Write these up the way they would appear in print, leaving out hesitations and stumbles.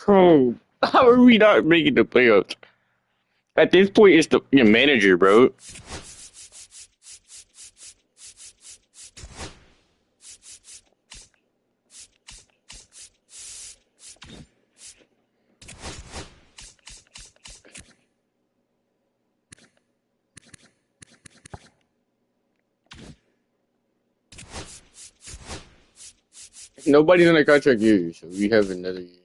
Bro, how are we not making the playoffs? At this point, it's the your manager, bro. Nobody's on a contract year, so we have another year.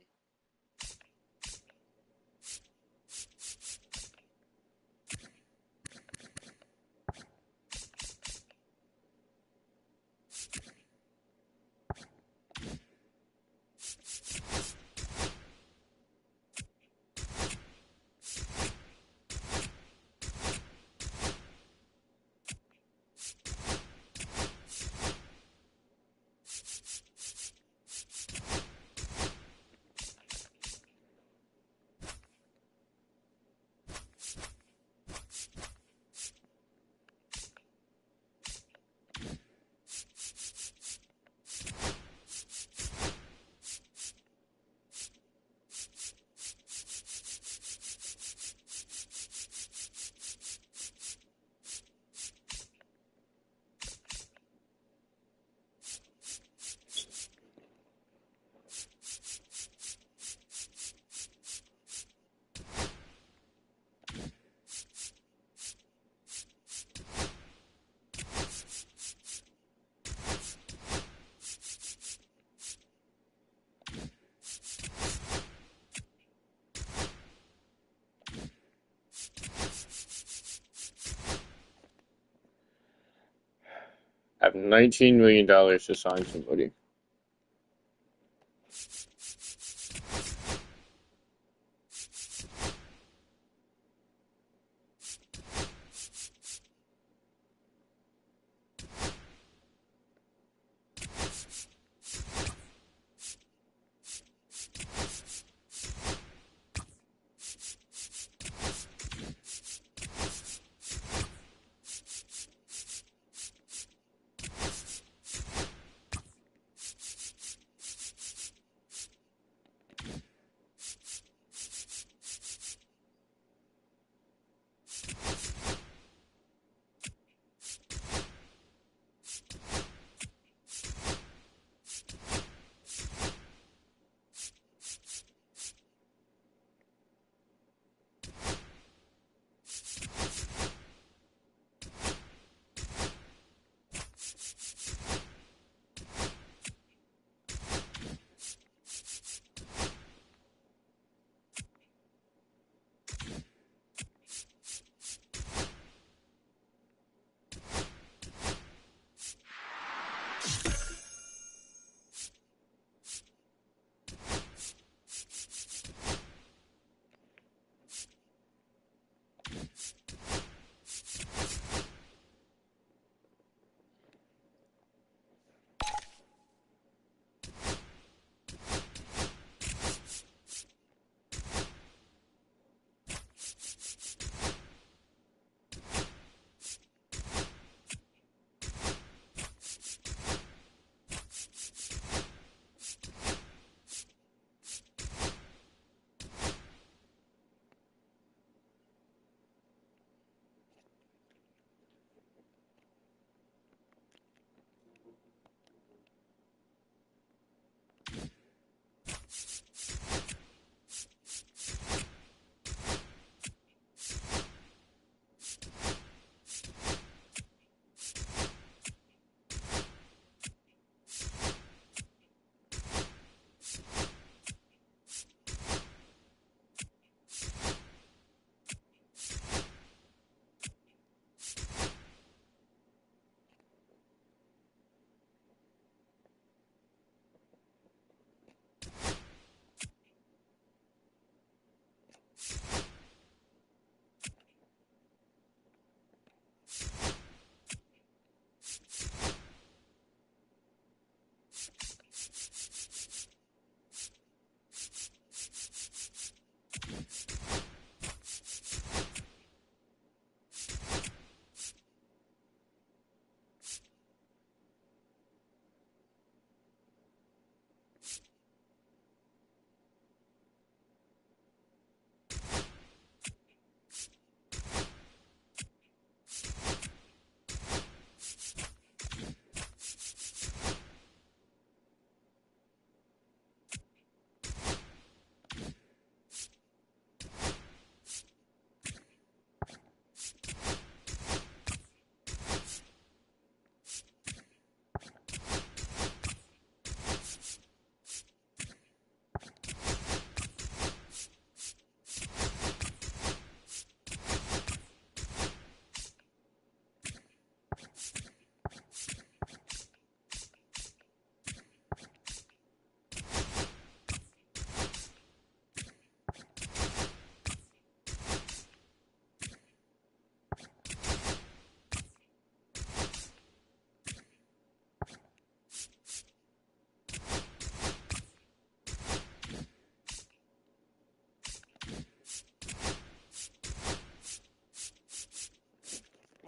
I have $19 million to sign somebody.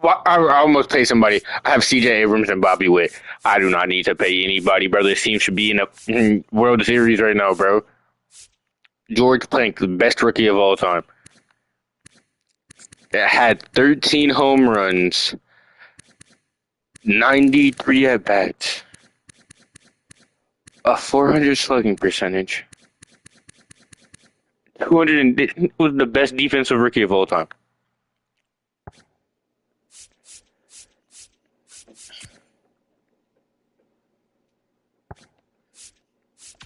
Well, I almost pay somebody. I have C.J. Abrams and Bobby Witt. I do not need to pay anybody, bro. This team should be in a World Series right now, bro. George Plank, the best rookie of all time. It had 13 home runs, 93 at bats, a 400 slugging percentage, 200. Was the best defensive rookie of all time.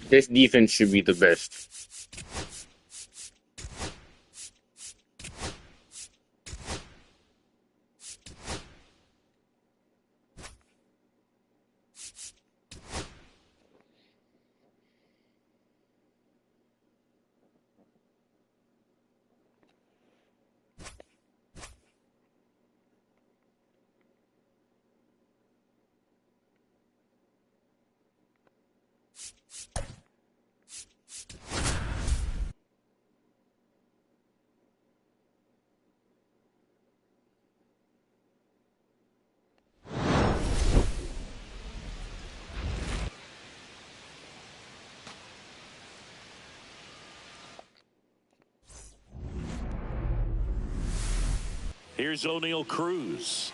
This defense should be the best. Here's O'Neal Cruz.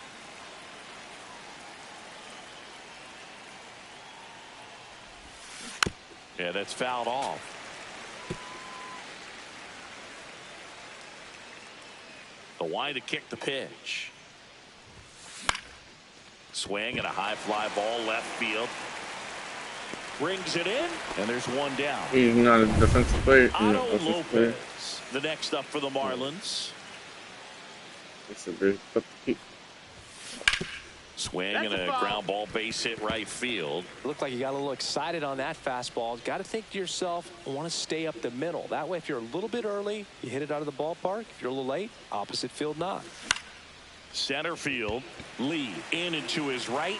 Yeah, that's fouled off. The wide to kick the pitch. Swing and a high fly ball left field. Brings it in, and there's one down. He's not a defensive player. Otto Lopez, the next up for the Marlins. It's a very tough kick. Swing and a ground ball base hit right field. Looked like you got a little excited on that fastball. Got to think to yourself, I want to stay up the middle. That way, if you're a little bit early, you hit it out of the ballpark. If you're a little late, opposite field knock. Center field. Lee in and to his right.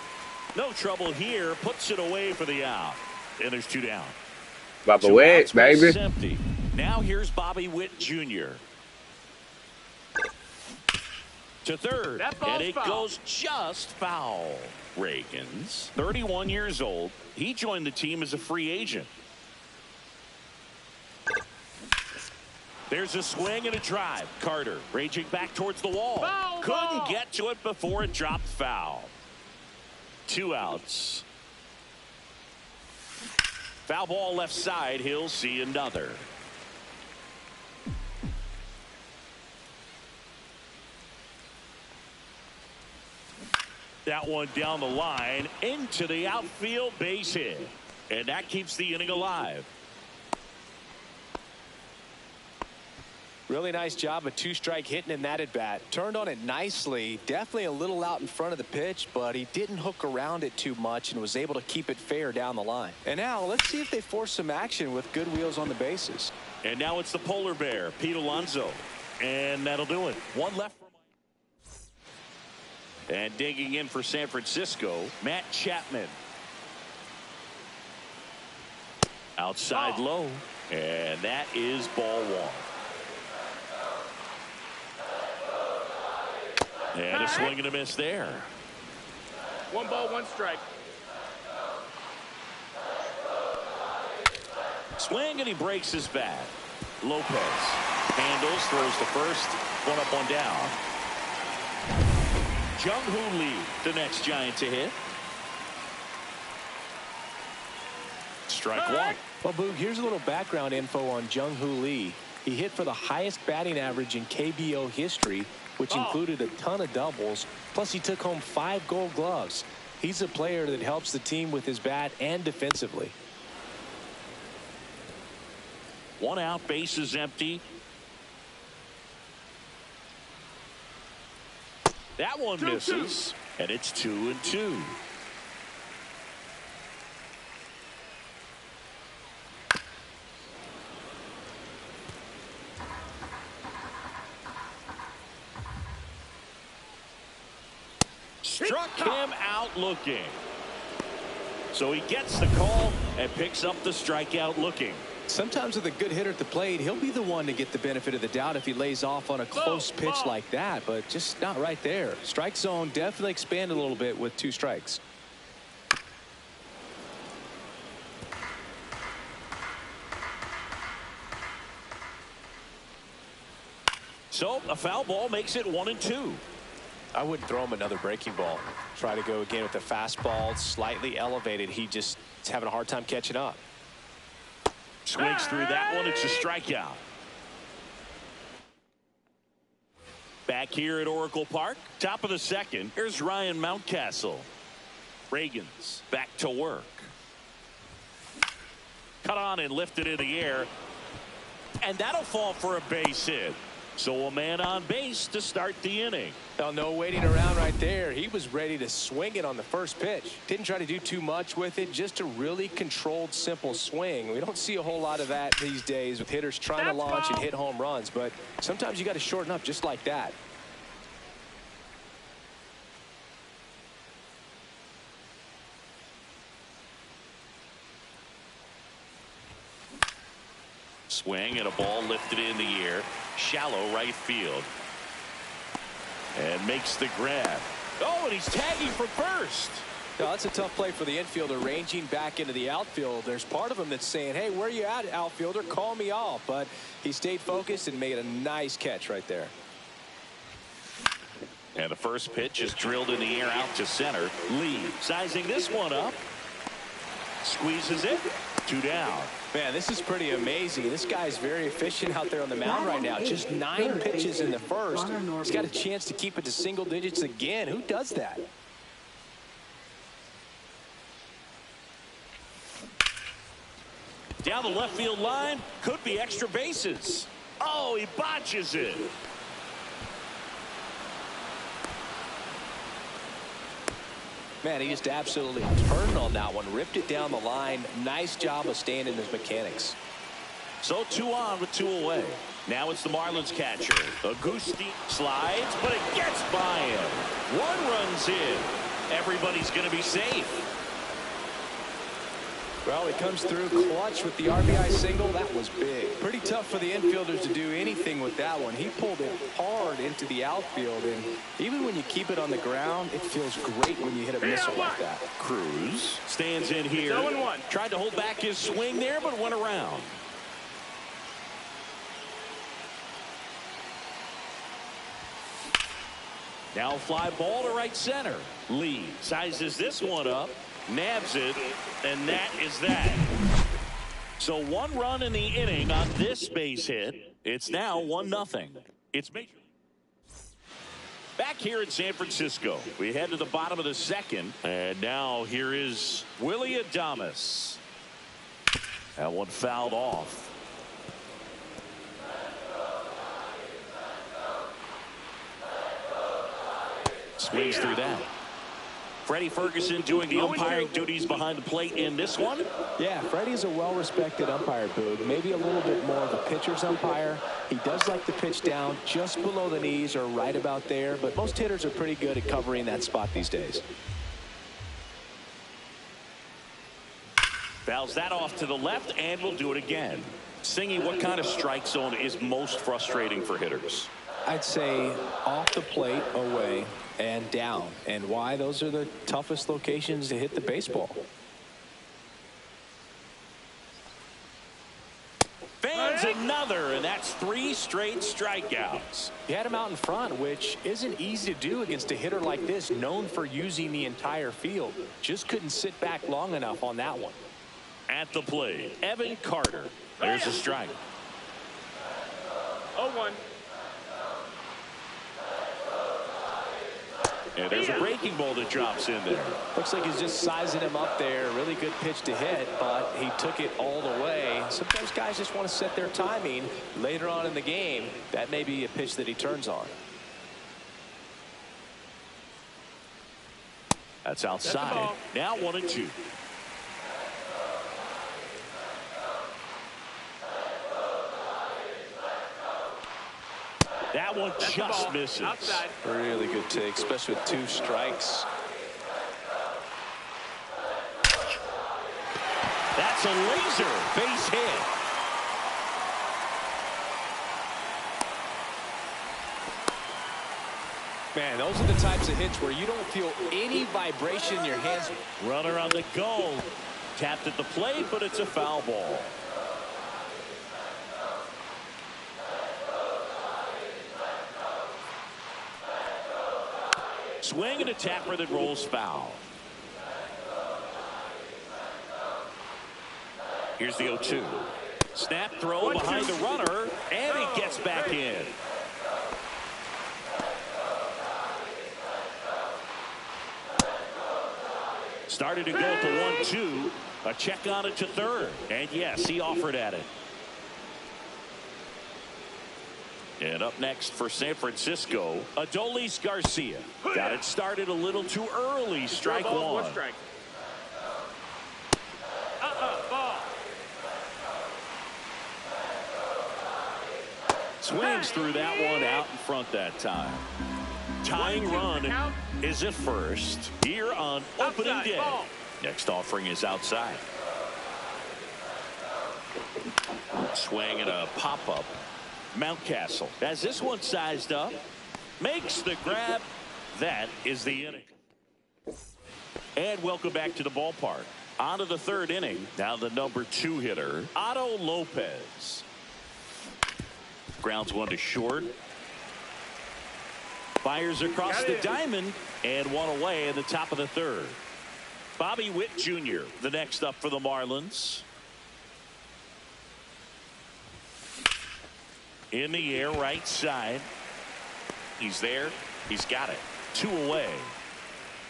No trouble here. Puts it away for the out. And there's two down. Bobby Witt, baby. Empty. Now here's Bobby Witt Jr. to third, and it goes just foul. Reagans, 31 years old. He joined the team as a free agent. There's a swing and a drive. Carter raging back towards the wall. Couldn't get to it before it dropped foul. 2 outs. Foul ball left side. He'll see another. That one down the line into the outfield, base hit. And that keeps the inning alive. Really nice job of 2-strike hitting in that at bat. Turned on it nicely. Definitely a little out in front of the pitch, but he didn't hook around it too much and was able to keep it fair down the line. And now let's see if they force some action with good wheels on the bases. And now it's the polar bear, Pete Alonso. And that'll do it. One left. And digging in for San Francisco, Matt Chapman. Outside low. And that is ball one. And a swing and a miss there. 1 ball, 1 strike. Swing and he breaks his bat. Lopez handles, throws to first. 1 up, 1 down. Jung-Hoo Lee, the next Giant to hit. Strike 1. Well, Boog, here's a little background info on Jung-Hoo Lee. He hit for the highest batting average in KBO history, which included a ton of doubles. Plus, he took home 5 Gold Gloves. He's a player that helps the team with his bat and defensively. 1 out, base is empty. That one misses, and it's 2-2. Struck him out looking. So he gets the call and picks up the strikeout looking. Sometimes with a good hitter at the plate, he'll be the one to get the benefit of the doubt if he lays off on a close pitch like that, but just not right there. Strike zone definitely expanded a little bit with 2 strikes. So a foul ball makes it 1-2. I wouldn't throw him another breaking ball. Try to go again with the fastball, slightly elevated. He just is having a hard time catching up. Swings through that one. It's a strikeout. Back here at Oracle Park, top of the second. Here's Ryan Mountcastle. Ragans back to work. Cut on and lifted in the air. And that'll fall for a base hit. So a man on base to start the inning. Well, no waiting around right there. He was ready to swing it on the first pitch. Didn't try to do too much with it. Just a really controlled, simple swing. We don't see a whole lot of that these days with hitters trying to launch and hit home runs. But sometimes you got to shorten up just like that. Swing and a ball lifted in the air. Shallow right field. And makes the grab. Oh, and he's tagging for first. Now, that's a tough play for the infielder, ranging back into the outfield. There's part of him that's saying, hey, where you at, outfielder? Call me off. But he stayed focused and made a nice catch right there. And the first pitch is drilled in the air out to center. Lee sizing this one up. Squeezes it. 2 down. Man, this is pretty amazing. This guy's very efficient out there on the mound right now. Just 9 pitches in the first. He's got a chance to keep it to single digits again. Who does that? Down the left field line. Could be extra bases. Oh, he botches it. Man, he just absolutely turned on that one. Ripped it down the line. Nice job of staying in his mechanics. So 2 on with 2 away. Now it's the Marlins catcher. Augusti slides, but it gets by him. 1 runs in. Everybody's going to be safe. Well, he comes through clutch with the RBI single. That was big. Pretty tough for the infielders to do anything with that one. He pulled it hard into the outfield, and even when you keep it on the ground, it feels great when you hit a missile like that. Cruz stands in here. 0-1. Tried to hold back his swing there, but went around. Now a fly ball to right center. Lee sizes this one up. Nabs it, and that is that. So 1 run in the inning on this base hit. It's now 1-0. It's major. Back here in San Francisco, we head to the bottom of the second, and now here is Willy Adames. That one fouled off. Swings through that. Freddie Ferguson doing the umpiring duties behind the plate in this one. Yeah, Freddie's a well-respected umpire, Boog. Maybe a little bit more of a pitcher's umpire. He does like to pitch down just below the knees or right about there, but most hitters are pretty good at covering that spot these days. Fouls that off to the left, and will do it again. Singy, what kind of strike zone is most frustrating for hitters? I'd say off the plate, away, and down. And why? Those are the toughest locations to hit the baseball. Fans another, and that's 3 straight strikeouts. He had him out in front, which isn't easy to do against a hitter like this, known for using the entire field. Just couldn't sit back long enough on that one. At the plate, Evan Carter. There's a strike. 0-1. And there's a breaking ball that drops in there. Looks like he's just sizing him up there. Really good pitch to hit, but he took it all the way. Sometimes guys just want to set their timing later on in the game. That may be a pitch that he turns on. That's outside. Now 1-2. That one just misses. Outside. Really good take, especially with 2 strikes. That's a laser base hit. Man, those are the types of hits where you don't feel any vibration in your hands. Runner on the go. Tapped at the plate, but it's a foul ball. Swing and a tapper that rolls foul. Here's the 0-2. Snap throw behind the runner, and he gets back in. Started to go at the 1-2. A check on it to third. And yes, he offered at it. And up next for San Francisco, Adolis Garcia. Got it started a little too early. Strike one. Strike. Ball. Swings through that one out in front that time. Tying run is at first here on opening day. Next offering is outside. Swing and a pop-up. Mountcastle has this one sized up. Makes the grab. That is the inning. And welcome back to the ballpark. On to the third inning. Now the number 2 hitter, Otto Lopez. Grounds one to short. Fires across the diamond and one away in the top of the third. Bobby Witt Jr. the next up for the Marlins. In the air, right side. He's there. He's got it. 2 away.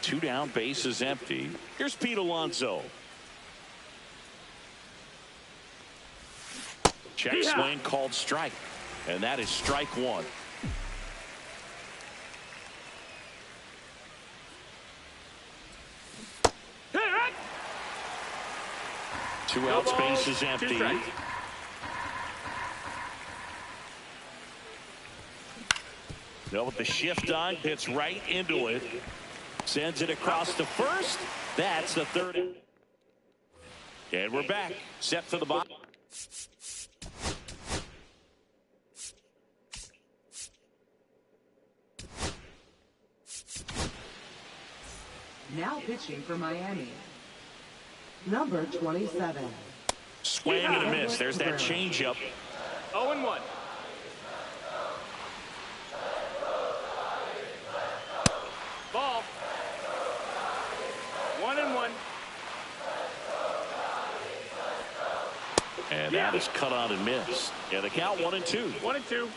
2 down, base is empty. Here's Pete Alonso. Check swing called strike. And that is strike one. Two outs, base is empty. Now with the shift on, hits right into it. Sends it across to first. That's the third. And we're back. Set for the bottom. Now pitching for Miami, number 27. Swing and a miss. There's that changeup. 0-1. Ball. 1-1. And that is cut on and missed. Yeah, the count 1-2. 1-2.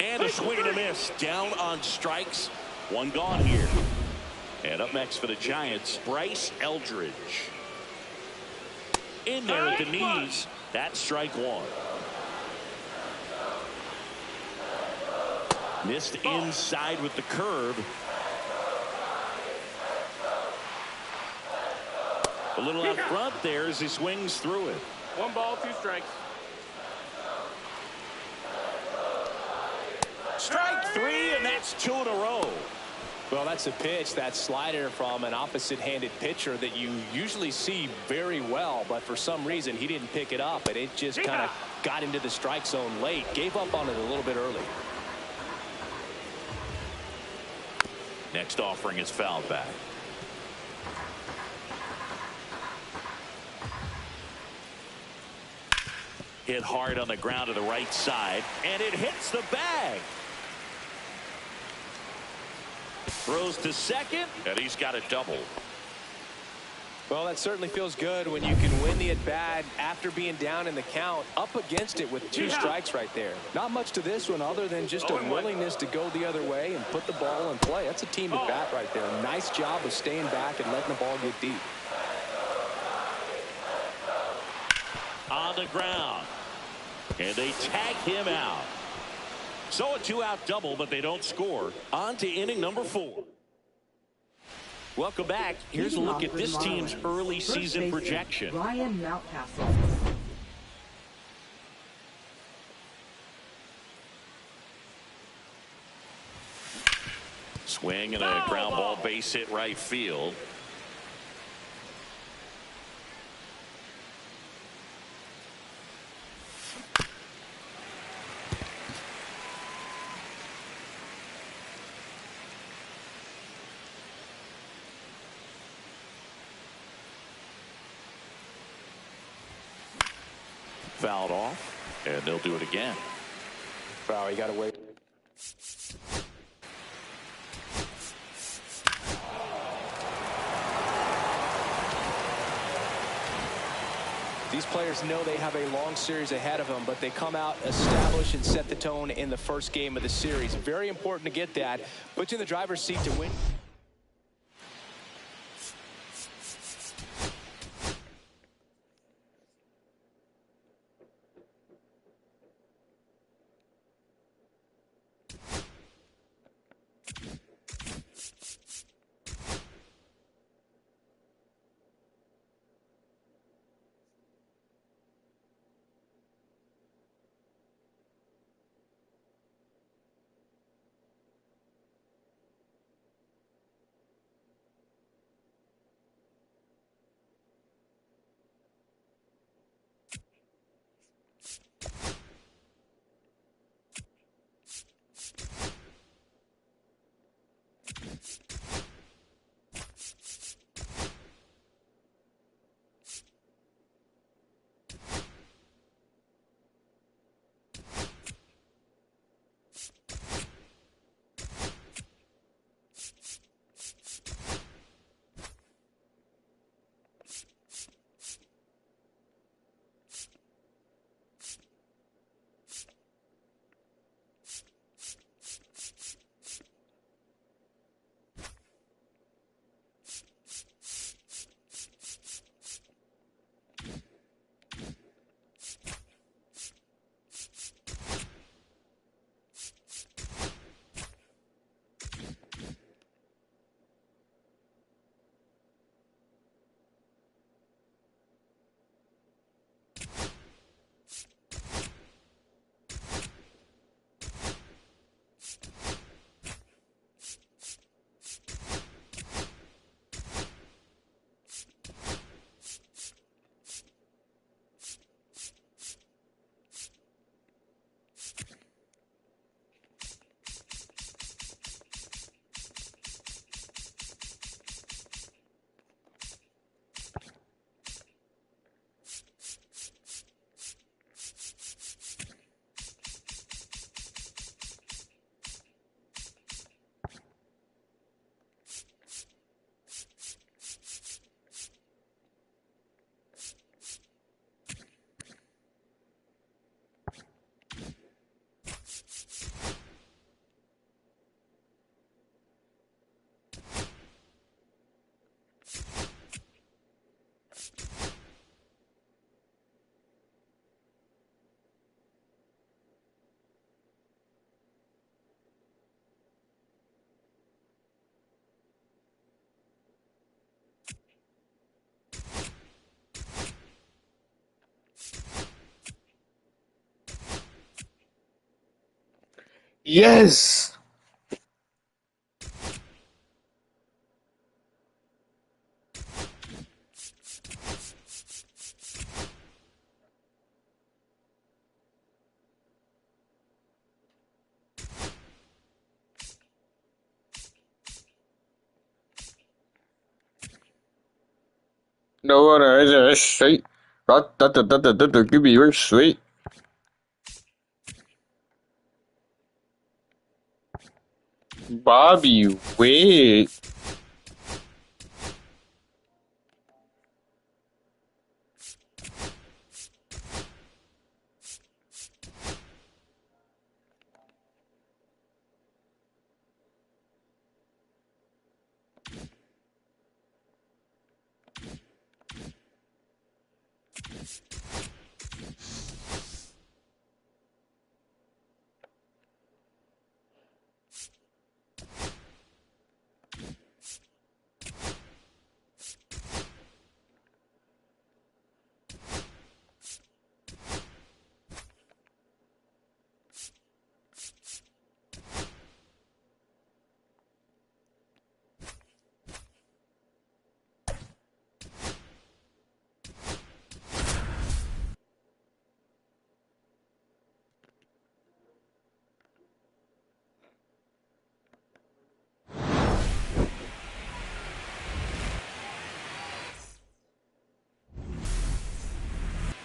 And a swing and a miss. Down on strikes. One gone here. And up next for the Giants, Bryce Eldridge. In there at the knees. That's strike one. Missed inside with the curve. A little out front there as he swings through it. 1 ball, 2 strikes. Strike 3, and that's 2 in a row. Well, that's a pitch, that slider from an opposite-handed pitcher that you usually see very well, but for some reason he didn't pick it up, and it just kind of got into the strike zone late. Gave up on it a little bit early. Next offering is fouled back. Hit hard on the ground to the right side, and it hits the bag. Throws to second, and he's got a double. Well, that certainly feels good when you can win the at-bat after being down in the count, up against it with 2 strikes right there. Not much to this one other than just a willingness to go the other way and put the ball in play. That's a team at-bat right there. Nice job of staying back and letting the ball get deep. On the ground, and they tag him out. So a 2-out double, but they don't score. On to inning number 4. Welcome back. Here's a look at this team's early season projection. Ryan Mountcastle. Swing and a ground ball base hit right field. fouled off, and they'll do it again. Foul, you got to wait. These players know they have a long series ahead of them, but they come out, establish, and set the tone in the first game of the series. Very important to get that. Puts you in the driver's seat to win. Yes! No one is straight. Give me your sweet. Bobby, wait.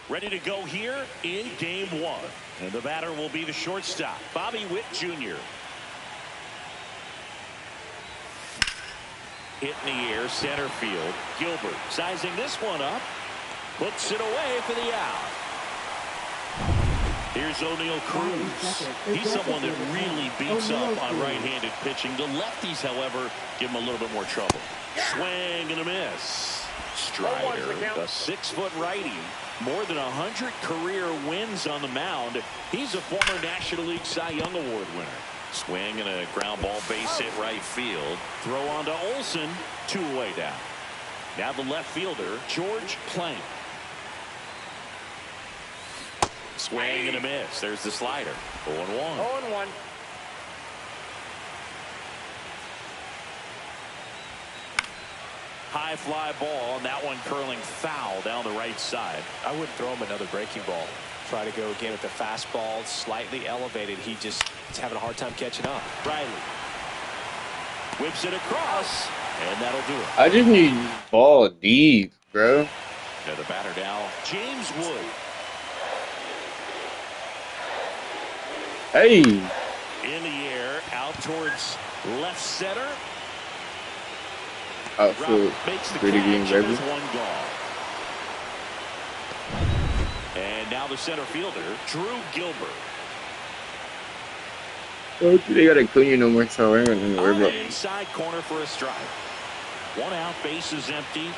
Ready to go here in game one. And the batter will be the shortstop, Bobby Witt Jr. Hit in the air, center field. Gilbert sizing this one up. Puts it away for the out. Here's O'Neal Cruz. He's someone that really beats up on right-handed pitching. The lefties, however, give him a little bit more trouble. Swing and a miss. Strider, a 6-foot righty. More than 100 career wins on the mound. He's a former National League Cy Young Award winner. Swing and a ground ball base hit right field. Throw on to Olson. 2 away down. Now the left fielder, George Plank. Swing and a miss. There's the slider. 0-1. 0-1. High fly ball, and that one curling foul down the right side. I wouldn't throw him another breaking ball. Try to go again with the fastball, slightly elevated. He just is having a hard time catching up. Riley whips it across, and that'll do it. I just need ball deep, bro. Now the batter now, James Wood. Hey. In the air, out towards left center. Outfield, makes the pretty green, catch, and baby. there's one gone. And now the center fielder, Drew Gilbert. Oh, they got Acuna no more, so I ain't gonna worry On about. the inside corner for a strike. 1 out, base is empty.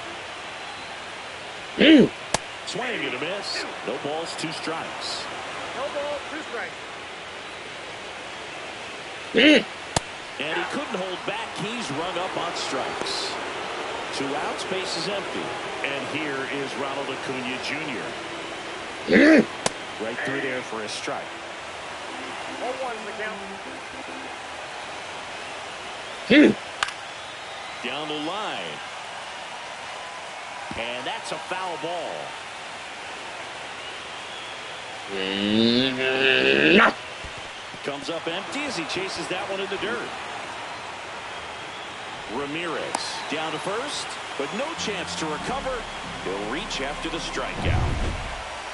Swing and a miss. No balls, 2 strikes. No ball, 2 strikes. And he couldn't hold back. He's rung up on strikes. 2 outs, base is empty. And here is Ronald Acuna Jr. Right through there for a strike. 0-1 the count. Down the line. And that's a foul ball. Comes up empty as he chases that one in the dirt. Ramirez down to first, but no chance to recover. He'll reach after the strikeout.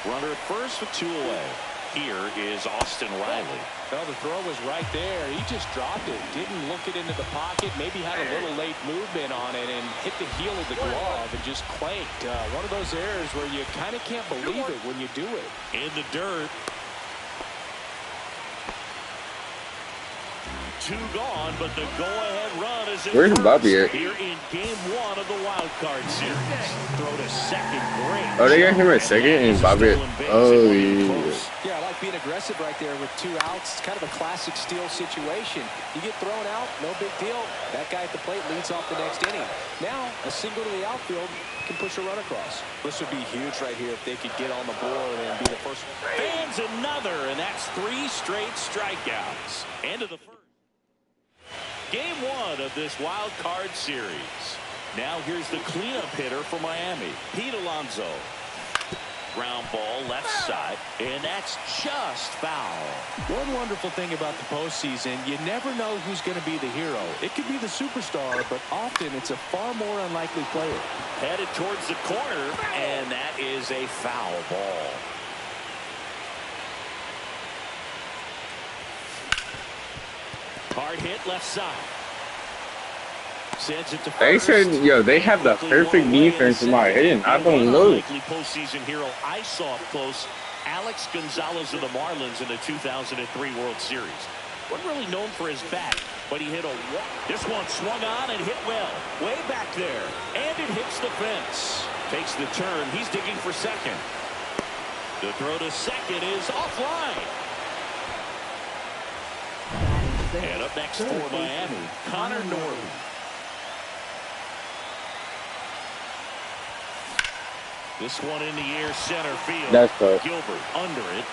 Runner at first with 2 away. Here is Austin Riley. Well, the throw was right there. He just dropped it. Didn't look it into the pocket. Maybe had a little late movement on it and hit the heel of the glove and just clanked. One of those errors where you kind of can't believe it when you do it. In the dirt. 2 gone, but the go-ahead run is in Where's first. Bobby at? Here in game 1 of the wild card series. Throw to second, great. Oh, they got him at second and Bobby. Oh, yeah. Yeah, I like being aggressive right there with 2 outs. It's kind of a classic steal situation. You get thrown out, no big deal. That guy at the plate leads off the next inning. Now, a single to the outfield can push a run across. This would be huge right here if they could get on the board and be the first. Fans another, and that's 3 straight strikeouts. End of the first. Game 1 of this wild card series. Now here's the cleanup hitter for Miami, Pete Alonso. Ground ball left side, and that's just foul. One wonderful thing about the postseason, you never know who's going to be the hero. It could be the superstar, but often it's a far more unlikely player. Headed towards the corner, and that is a foul ball. Hard hit left side. Sends it to first. They said, yo, they have the perfect defense in my head. I don't know. Likely postseason hero I saw up close, Alex Gonzalez of the Marlins in the 2003 World Series. Wasn't really known for his bat, but he hit a walk. This one swung on and hit well. Way back there. And it hits the fence. Takes the turn. He's digging for second. The throw to second is offline. And up next for Miami, Connor Norton. This one in the air, center field. That's tough. Gilbert under it.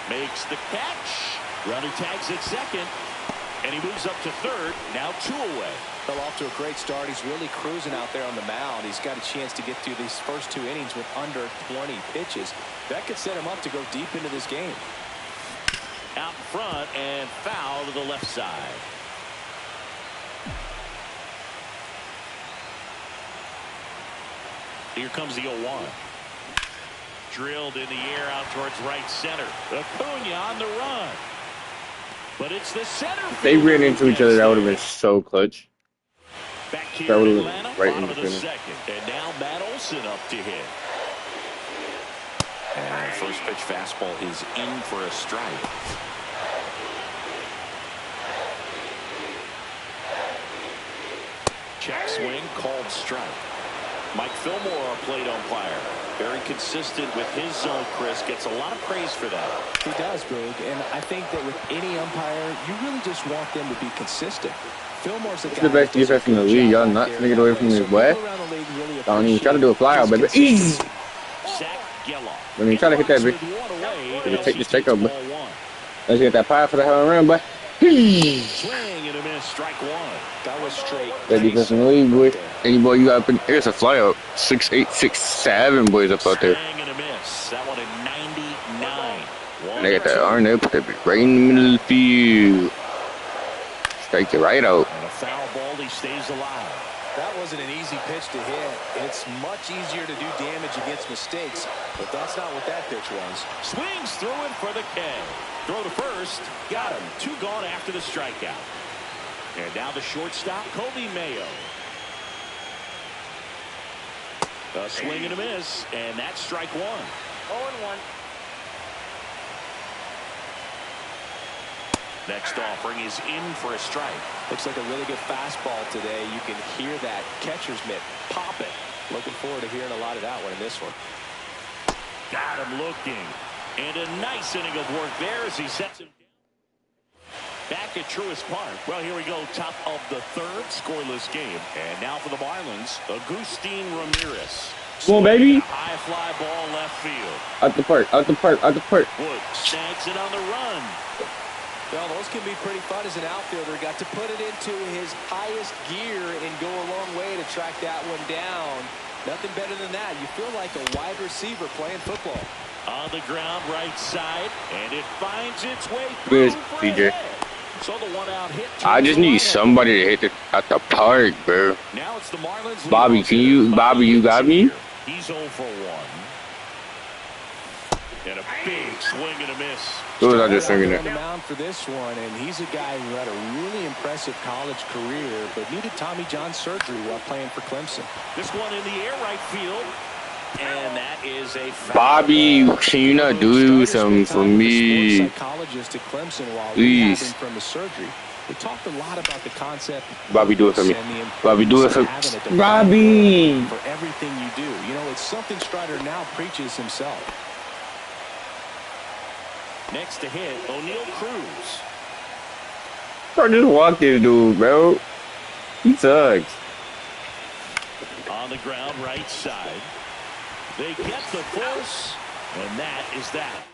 Makes the catch. Runner tags at second. And he moves up to third. Now 2 away. Fell off to a great start. He's really cruising out there on the mound. He's got a chance to get through these first 2 innings with under 20 pitches. That could set him up to go deep into this game. Out in front and foul to the left side. Here comes the 0-1. Drilled in the air out towards right center. Acuna on the run. But it's the center. If they ran into each other, that would have been so clutch. Back here That would in have Atlanta, been right in bottom of the between. second. And now Matt Olson up to hit. And first pitch fastball is in for a strike. Check swing, called strike. Mike Fillmore, our plate umpire. Very consistent with his zone, Chris. Gets a lot of praise for that. He does, Boog. And I think that with any umpire, you really just want them to be consistent. Fillmore's It's the best defense in the league. Y'all not taking it away from me, boy. Don't even try to do a fly out, baby. Easy. Zach Geloff. Don't even try to hit that, bitch. Take the strike out, boy. Let's get that pie for the hell around, boy. Swing and a miss, strike one. That was straight. That defense in the league, boy. Any boy you got up in here's a fly out. 6'8", 6'7" boys up out there. Swing and a miss. That one at 99. They got that arm there, put that bitch right in the middle of the field. Strike it right out. And a foul ball, he stays alive. That wasn't an easy pitch to hit. It's much easier to do damage against mistakes, but that's not what that pitch was. Swings through it for the K. Throw to first. Got him. 2 gone after the strikeout. And now the shortstop, Kobe Mayo. A swing and a miss, and that's strike one. 0-1. Next offering is in for a strike. Looks like a really good fastball today. You can hear that catcher's mitt popping. Looking forward to hearing a lot of that one in this one. Got him looking. And a nice inning of work there as he sets him down. Back at Truist Park. Well, here we go. Top of the third, scoreless game. And now for the Marlins, Agustin Ramirez. Come on, baby. High fly ball left field. Out the park, out the park, out the park. Wood snags it on the run. Well, those can be pretty fun as an outfielder. Got to put it into his highest gear and go a long way to track that one down. Nothing better than that. You feel like a wide receiver playing football. On the ground, right side, and it finds its way through. Good, DJ. So the one-out hit. I just need somebody to hit it at the park, bro. Now it's the Marlins. Bobby, can you? Bobby, you got me? He's 0 for 1. And a big swing and a miss. What was I just thinking On there? the mound for this one, and he's a guy who had a really impressive college career, but needed Tommy John surgery while playing for Clemson. This one in the air, right field, and that is a foul. Bobby, can you not do something for me? Psychologist at Clemson while Please. rehabbing from his surgery. We talked a lot about the concept. Bobby, do it for me. and the Bobby, do it for importance of having a Bobby. defined for everything you do. You know, it's something Strider now preaches himself. Next to hit, O'Neal Cruz. Bro, just walk this dude, bro. He sucks. On the ground, right side. They get the force, and that is that.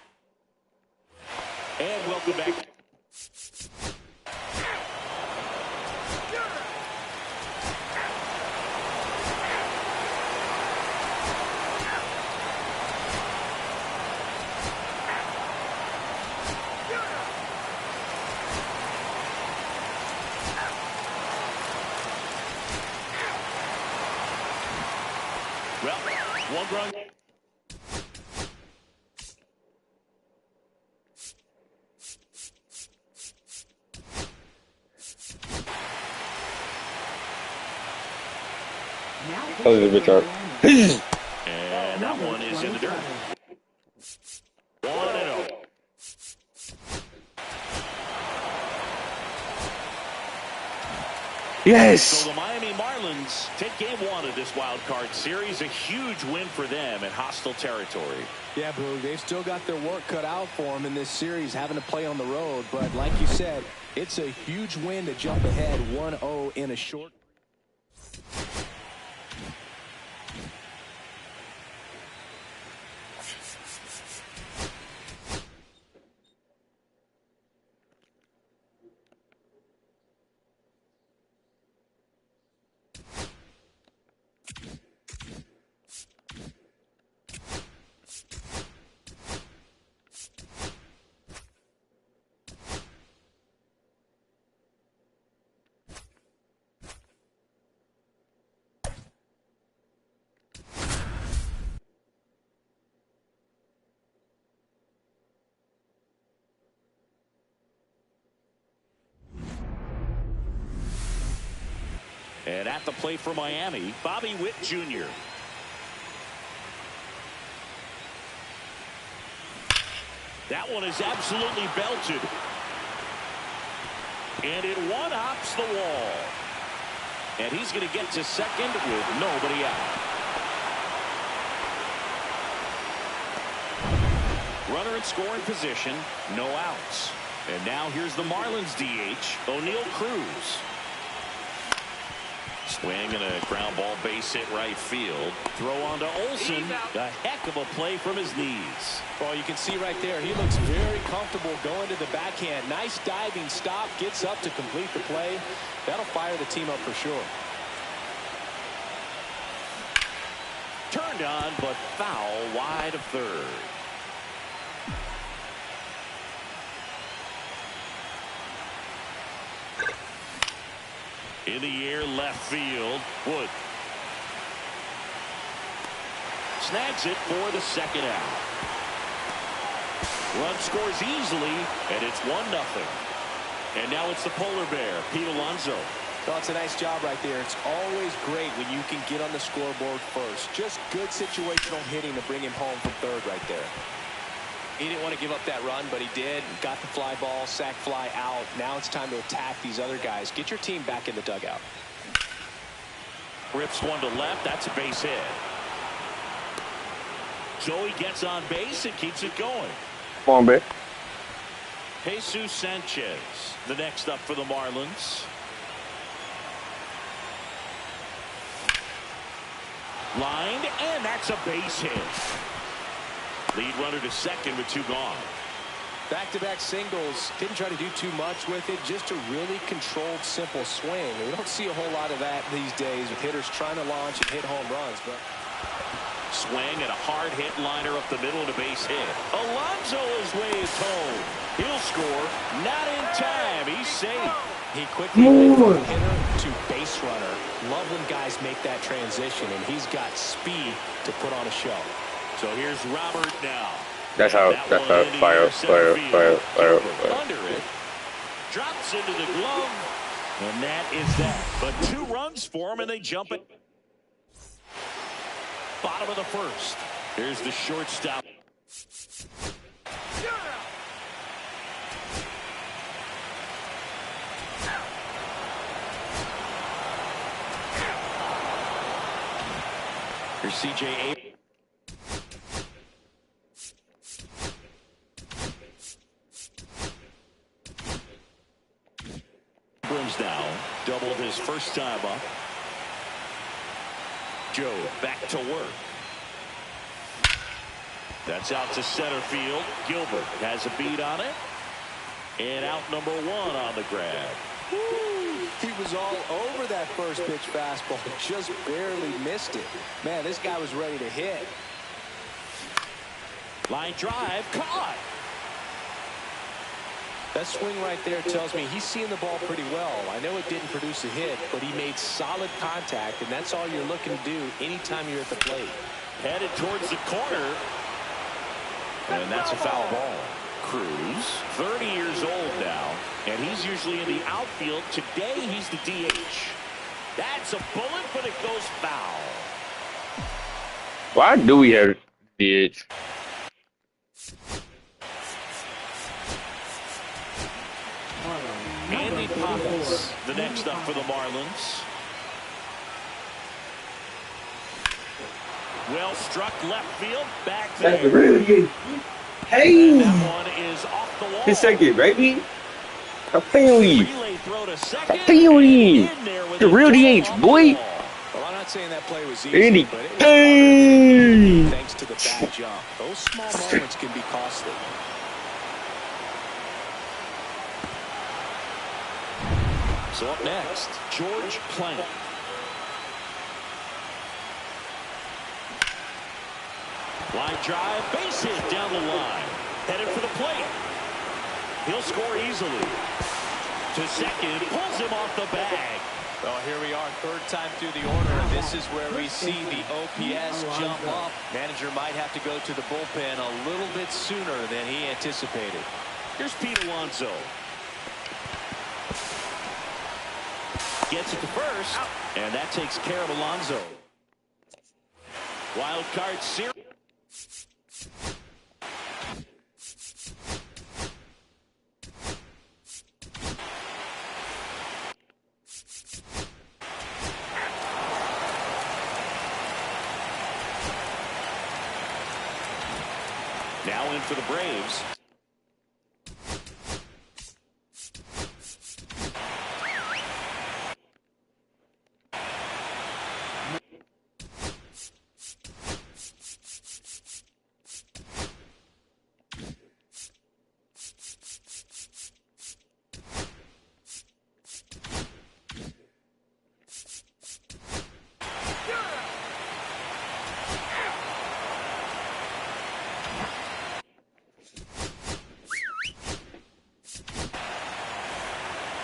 And welcome back. Well, one run. Now Close the bitch up. And that one is in the dirt. 1-0. Yes. So the Miami Marlins take game 1 of this wild card series. A huge win for them in hostile territory. Yeah, Boog, they've still got their work cut out for them in this series, having to play on the road. But like you said, it's a huge win to jump ahead 1-0 in a short. And at the plate for Miami, Bobby Witt Jr. That one is absolutely belted. And it one-hops the wall. And he's going to get to second with nobody out. Runner in scoring position, no outs. And now here's the Marlins DH, O'Neal Cruz. Swing and a ground ball base hit right field. Throw on to Olsen. A heck of a play from his knees. Well, you can see right there, he looks very comfortable going to the backhand. Nice diving stop, gets up to complete the play. That'll fire the team up for sure. Turned on, but foul wide of third. In the air, left field, Wood. Snags it for the second out. Run scores easily, and it's 1-0. And now it's the polar bear, Pete Alonso. Well, it's a nice job right there. It's always great when you can get on the scoreboard first. Just good situational hitting to bring him home from third right there. He didn't want to give up that run, but he did. Got the fly ball, sac fly out. Now it's time to attack these other guys. Get your team back in the dugout. Rips one to left. That's a base hit. Joey gets on base and keeps it going. Come on, babe. Jesus Sanchez, the next up for the Marlins. Lined, and that's a base hit. Lead runner to second with 2 gone. Back-to-back singles. Didn't try to do too much with it. Just a really controlled, simple swing. We don't see a whole lot of that these days with hitters trying to launch and hit home runs. But Swing and a hard hit liner up the middle to base hit. Alonso is way home. He'll score. Not in time. He's safe. he quickly went from hitter to base runner. Love when guys make that transition, and he's got speed to put on a show. So here's Robert now. That's how fire. Under it. Drops into the glove. And that is that. But 2 runs for him, and they jump it. Bottom of the first. Here's the shortstop. Here's C.J. Abrams. Now doubled his first time up. Joe back to work. That's out to center field. Gilbert has a beat on it. And out number 1 on the grab. Woo! He was all over that first pitch fastball. Just barely missed it. Man, this guy was ready to hit. Line drive caught. That swing right there tells me he's seeing the ball pretty well. I know it didn't produce a hit, but he made solid contact, and that's all you're looking to do anytime you're at the plate. Headed towards the corner. And that's a foul ball. Cruz, 30 years old now, and he's usually in the outfield. Today, he's the DH. That's a bullet, but it goes foul. Why do we have DH? Andy Poppins, the next up for the Marlins. Well struck left field, back there. That's really hey. And that one is off the wall. His second, baby. Apparently. Relay throw to second. Apparently. The real DH, boy. Well, I'm not saying that play was easy, Andy. but it was Hey. thanks to the bad jump. Those small moments can be costly. So up next, George Plant. Line drive, base hit down the line. Headed for the plate. He'll score easily. To second, pulls him off the bag. Well, here we are, third time through the order, and this is where we see the OPS jump up. Manager might have to go to the bullpen a little bit sooner than he anticipated. Here's Pete Alonso. Gets it to first, and that takes care of Alonso. Wild card series. Now in for the Braves.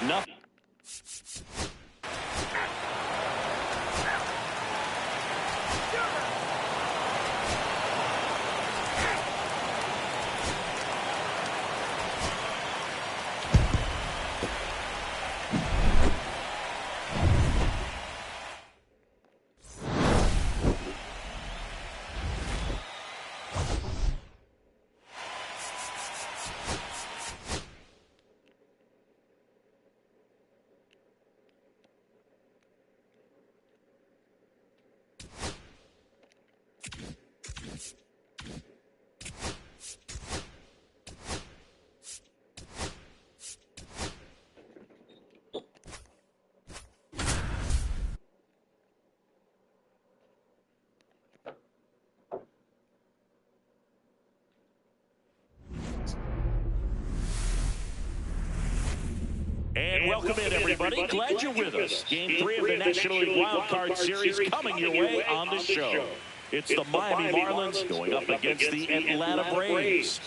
Nothing. And welcome in, everybody. Glad you're with us. Game 3 of the National League Wild Card Series coming your way on the show. It's the Miami Marlins going up against the Atlanta Braves.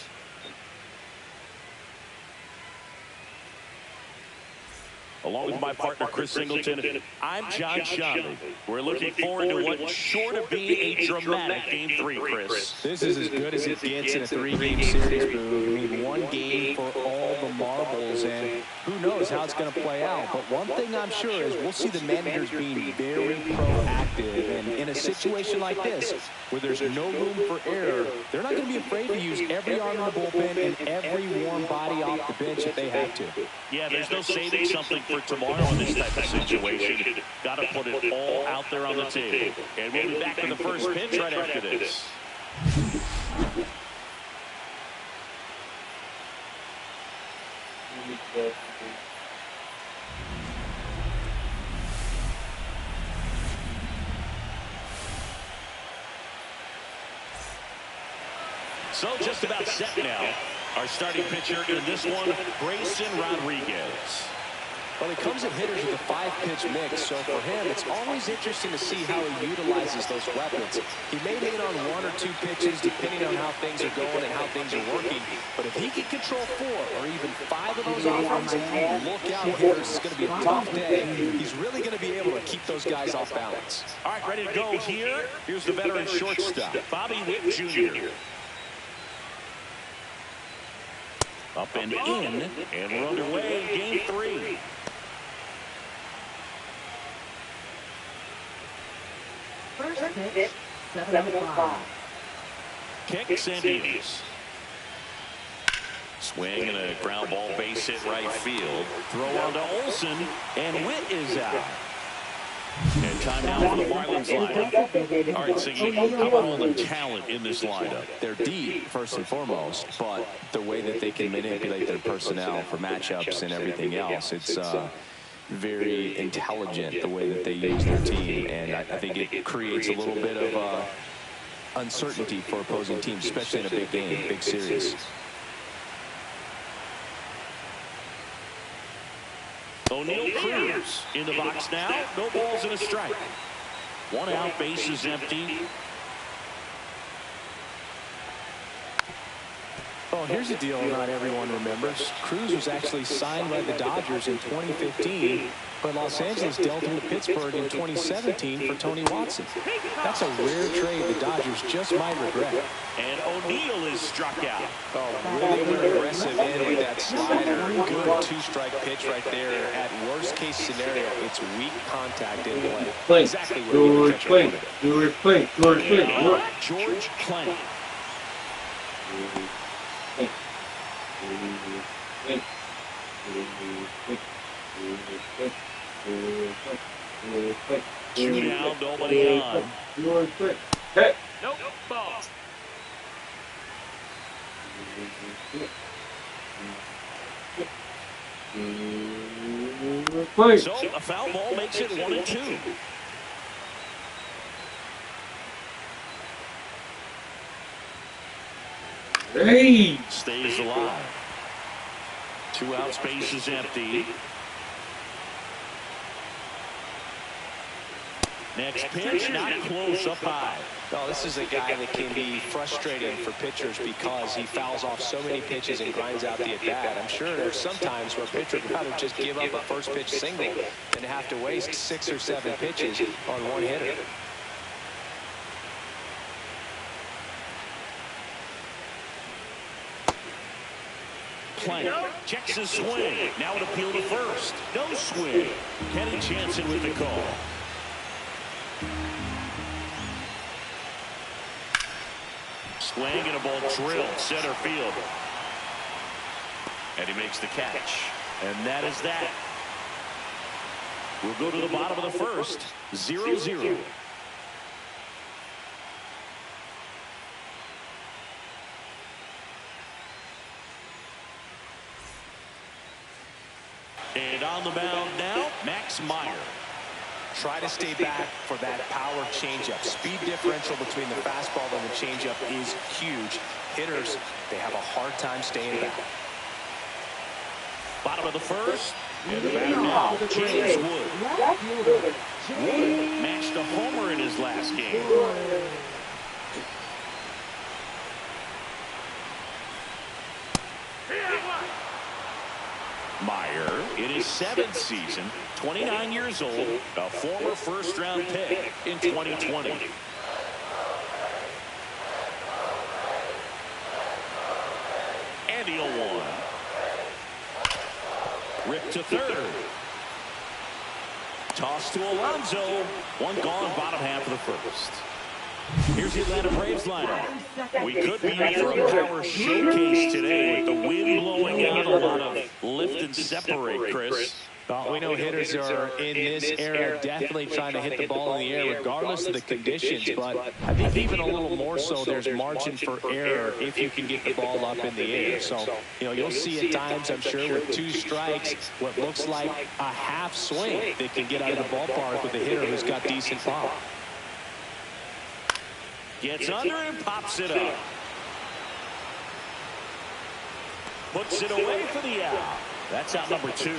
Along with my partner, Chris Singleton, I'm John Shanley. We're looking forward to what's sure to be a dramatic Game 3, Chris. This is as good as it gets in a 3-game series, Boo. We need one game for all the marbles, and who knows how it's going to play out. But one thing I'm sure is we'll see the managers being very proactive. And in a situation like this, where there's no room for error, they're not going to be afraid to use every arm in the bullpen and every warm body off the bench if they have to. Yeah, there's no saving something for tomorrow in this type of situation. Got to put it all out there on the table. And we'll be back to the first pitch right after this. So just about set now. Our starting pitcher in this one, Grayson Rodriguez. Well, he comes at hitters with a 5-pitch mix, so for him, it's always interesting to see how he utilizes those weapons. He may lean on 1 or 2 pitches, depending on how things are going and how things are working. But if he can control 4 or even 5 of those offenses, look out, hitters. It's going to be a tough day. He's really going to be able to keep those guys off balance. All right, ready to go here. Here's the veteran shortstop, Bobby Witt Jr. Up and in, and we're underway in Game 3. First pitch, 7-5. Kicks and deals. Swing and a ground ball base hit right field. Throw on to Olsen, and Witt is out. And time now for the Marlins lineup. All right, Siggy, how about all the talent in this lineup? They're deep, first and foremost, but the way that they can manipulate their personnel for matchups and everything else, it's very intelligent the way that they use their team, and I think it creates a little bit of uncertainty for opposing teams, especially in a big game, big series. O'Neal Cruz in the box now. No balls and a strike. 1 out, base is empty. Well, here's a deal not everyone remembers. Cruz was actually signed by the Dodgers in 2015, but Los Angeles dealt him to Pittsburgh in 2017 for Tony Watson. That's a rare trade the Dodgers just might regret. And O'Neill is struck out. Oh, really aggressive in with that slider. Good two-strike pitch right there. At worst-case scenario, it's weak contact in play. Exactly where you catch it. George Plank. George Plank. Two down, nobody on. Hey. Nope. Ball. So a foul ball makes it 1-2. Hey. Stays alive. 2 out, space is empty. Next pitch, not close, up high. Oh, this is a guy that can be frustrating for pitchers because he fouls off so many pitches and grinds out the at-bat. I'm sure there's some times where a pitcher would rather just give up a first-pitch single than to have to waste 6 or 7 pitches on one hitter. Plank checks his swing. Now an appeal to first. No swing. Kenny Jansen with the call. Swing and a ball drilled center field. And he makes the catch. And that is that. We'll go to the bottom of the first. 0-0. And on the mound now, Max Meyer. Try to stay back for that power changeup. Speed differential between the fastball and the changeup is huge. Hitters, they have a hard time staying back. Bottom of the first. And the batter now, James Wood. Wood matched a homer in his last game. Meyer, in his 7th season, 29 years old, a former first-round pick in 2020. And he'll one. Ripped to third. Toss to Alonso. One gone, bottom half of the first. Here's the Atlanta Braves lineup. We could be in for a power showcase today with the wind blowing out, a lot of lift and separate, Chris. We know hitters are in this era definitely trying to hit the ball in the air regardless of the conditions, but I think even a little more so there's margin for error if you can get the ball up in the air. So, you'll see at times, I'm sure, with 2 strikes, what looks like a half swing that can get out of the ballpark with a hitter who's got decent pop. Gets under and pops it up. Puts it away for the out. That's out number 2.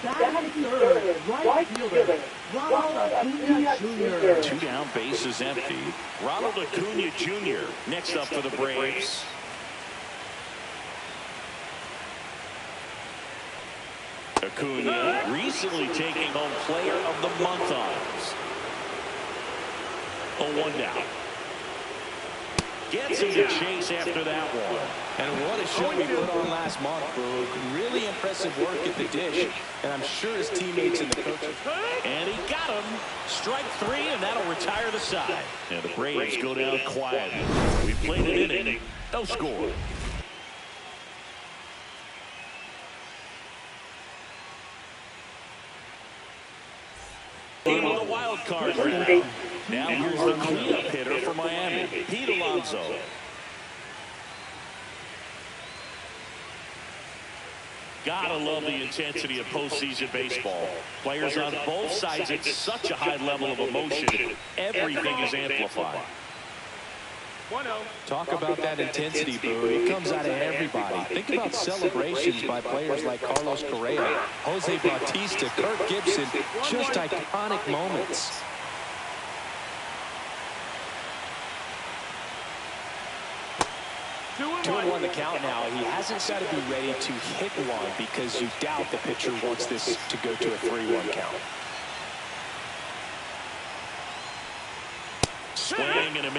Right fielder, Ronald Acuna Jr. 2 down, base is empty. Ronald Acuna Jr. next up for the Braves. Acuna recently taking home Player of the Month honors. 0-1 down. Gets him to chase after that one. And what a show we put on last month, Boo. Really impressive work at the dish. And I'm sure his teammates and the coaches. And he got him. Strike 3, and that'll retire the side. And the Braves go down quietly. We played an inning. No score. Into the wild card round. Now here's the cleanup hitter for Miami, Pete Alonso. Gotta love the intensity of postseason baseball. Players on both sides at such a high level of emotion. Everything is amplified. Talk about that intensity, Boo. It comes out of everybody. Think about celebrations by players like Carlos Correa, Jose Bautista, Kirk Gibson. Just iconic moments. count now. He hasn't got to be ready to hit one because you doubt the pitcher wants this to go to a 3-1 count. Swing and a miss.